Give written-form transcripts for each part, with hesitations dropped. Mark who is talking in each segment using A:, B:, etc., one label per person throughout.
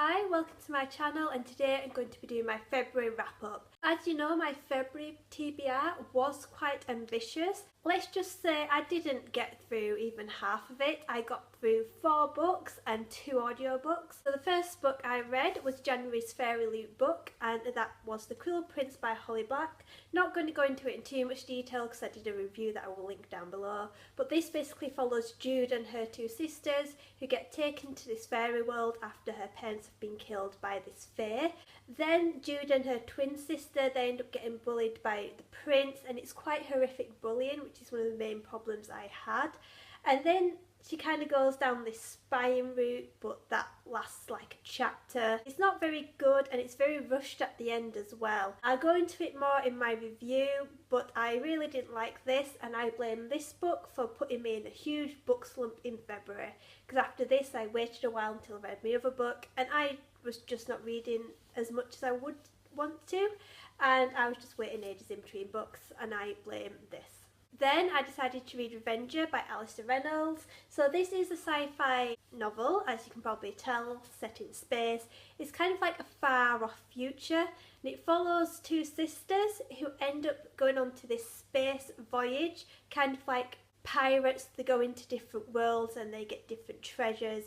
A: Hi, welcome to my channel, and today I'm going to be doing my February wrap up. As you know, my February TBR was quite ambitious. Let's just say I didn't get through even half of it. I got through 4 books and 2 audiobooks. So the first book I read was January's Fairy Loot book, and that was The Cruel Prince by Holly Black. Not going to go into it in too much detail because I did a review that I will link down below, but this basically follows Jude and her 2 sisters who get taken to this fairy world after her parents have been killed by this fae. Then Jude and her twin sister, they end up getting bullied by the prince, and it's quite horrific bullying, which is one of the main problems I had. And then she kind of goes down this spying route, but that lasts like a chapter. It's not very good and it's very rushed at the end as well. I'll go into it more in my review, but I really didn't like this, and I blame this book for putting me in a huge book slump in February, because after this I waited a while until I read my other book, and I was just not reading as much as I would want to, and I was just waiting ages in between books, and I blame this. Then I decided to read Revenger by Alistair Reynolds. So this is a sci-fi novel, as you can probably tell, set in space. It's kind of like a far off future, and it follows 2 sisters who end up going on to this space voyage, kind of like pirates. They go into different worlds and they get different treasures,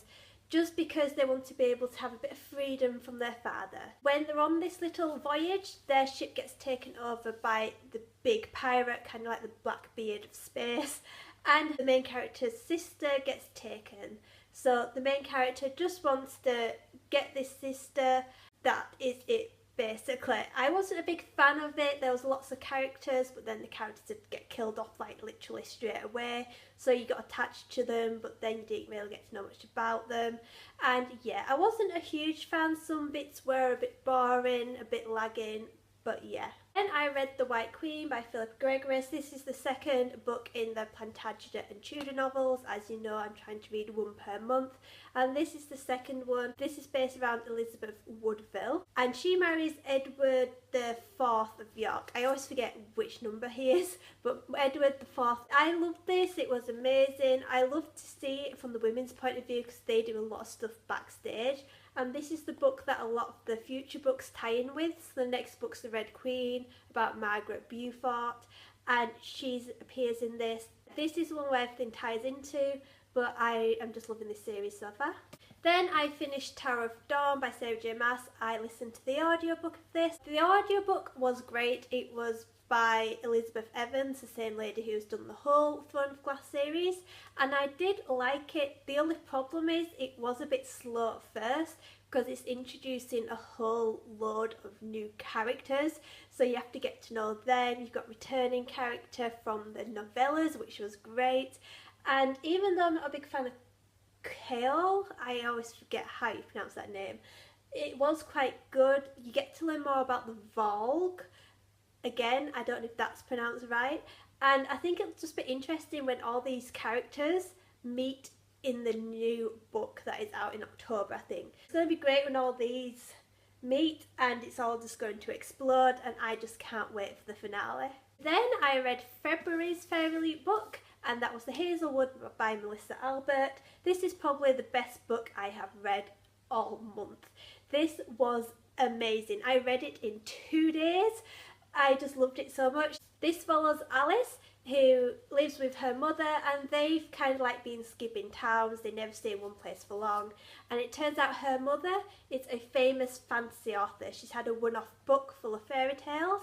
A: just because they want to be able to have a bit of freedom from their father. When they're on this little voyage, their ship gets taken over by the big pirate, kind of like the Blackbeard of space, and the main character's sister gets taken. So the main character just wants to get this sister. That is it, basically. I wasn't a big fan of it. There was lots of characters, but then the characters would get killed off like literally straight away, so you got attached to them, but then you didn't really get to know much about them. And yeah, I wasn't a huge fan. Some bits were a bit boring, a bit lagging, but yeah. Then I read The White Queen by Philippa Gregory. This is the second book in the Plantagenet and Tudor novels. As you know, I'm trying to read one per month, and this is the second one. This is based around Elizabeth Woodville, and she marries Edward the Fourth of York. I always forget which number he is, but Edward the Fourth. I loved this. It was amazing. I love to see it from the women's point of view because they do a lot of stuff backstage. And this is the book that a lot of the future books tie in with. So the next book's The Red Queen, about Margaret Beaufort, and she appears in this. This is the one where everything ties into, but I am just loving this series so far. Then I finished Tariff Doll by Sarah J Maas. I listened to the audiobook of this. The audiobook was great. It was by Elizabeth Evans, the same lady who's done the whole Throne of Glass series, and I did like it. The only problem is it was a bit slow at first because it's introducing a whole load of new characters, so you have to get to know them. You've got returning character from the novellas, which was great, and even though I'm not a big fan of Kale, I always forget how you pronounce that name, it was quite good. You get to learn more about the Volg. Again, I don't know if that's pronounced right, and I think it'll just be interesting when all these characters meet in the new book that is out in October, I think. It's going to be great when all these meet and it's all just going to explode, and I just can't wait for the finale. Then I read February's Fairy Loot book, and that was The Hazelwood by Melissa Albert. This is probably the best book I have read all month. This was amazing. I read it in 2 days. I just loved it so much. This follows Alice, who lives with her mother, and they've kind of like been skipping towns. They never stay in one place for long, and it turns out her mother is a famous fantasy author. She's had a one-off book full of fairy tales,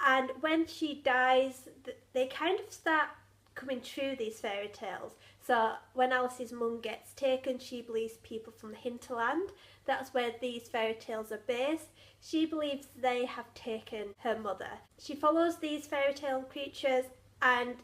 A: and when she dies, they kind of start coming true, these fairy tales. So when Alice's mum gets taken, she believes people from the hinterland, that's where these fairy tales are based, she believes they have taken her mother. She follows these fairy tale creatures, and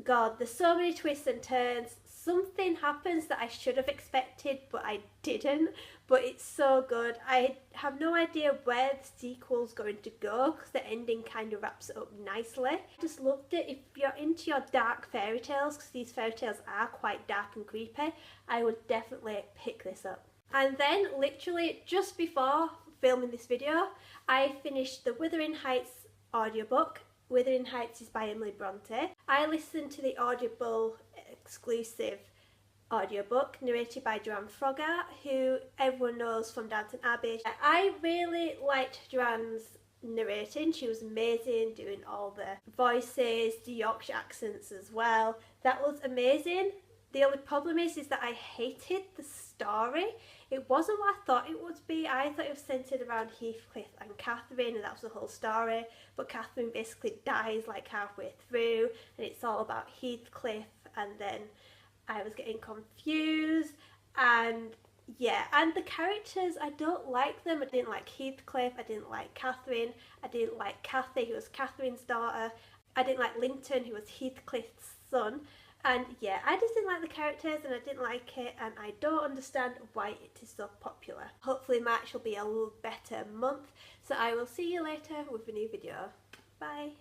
A: God, there's so many twists and turns. Something happens that I should have expected, but I didn't. But it's so good. I have no idea where the sequel's going to go because the ending kind of wraps it up nicely. I just loved it. If you're into your dark fairy tales, because these fairy tales are quite dark and creepy, I would definitely pick this up. And then, literally just before filming this video, I finished the Wuthering Heights audiobook. Wuthering Heights is by Emily Bronte. I listened to the Audible exclusive audiobook narrated by Joanne Froggatt, who everyone knows from Downton Abbey. I really liked Joanne's narrating. She was amazing, doing all the voices, the Yorkshire accents as well. That was amazing. The only problem is that I hated the story. It wasn't what I thought it would be. I thought it was centred around Heathcliff and Catherine, and that was the whole story. But Catherine basically dies like halfway through, and it's all about Heathcliff, and then I was getting confused, and yeah, and the characters, I don't like them. I didn't like Heathcliff, I didn't like Catherine, I didn't like Cathy, who was Catherine's daughter, I didn't like Linton, who was Heathcliff's son, and yeah, I just didn't like the characters and I didn't like it, and I don't understand why it is so popular. Hopefully March will be a little better month, so I will see you later with a new video. Bye!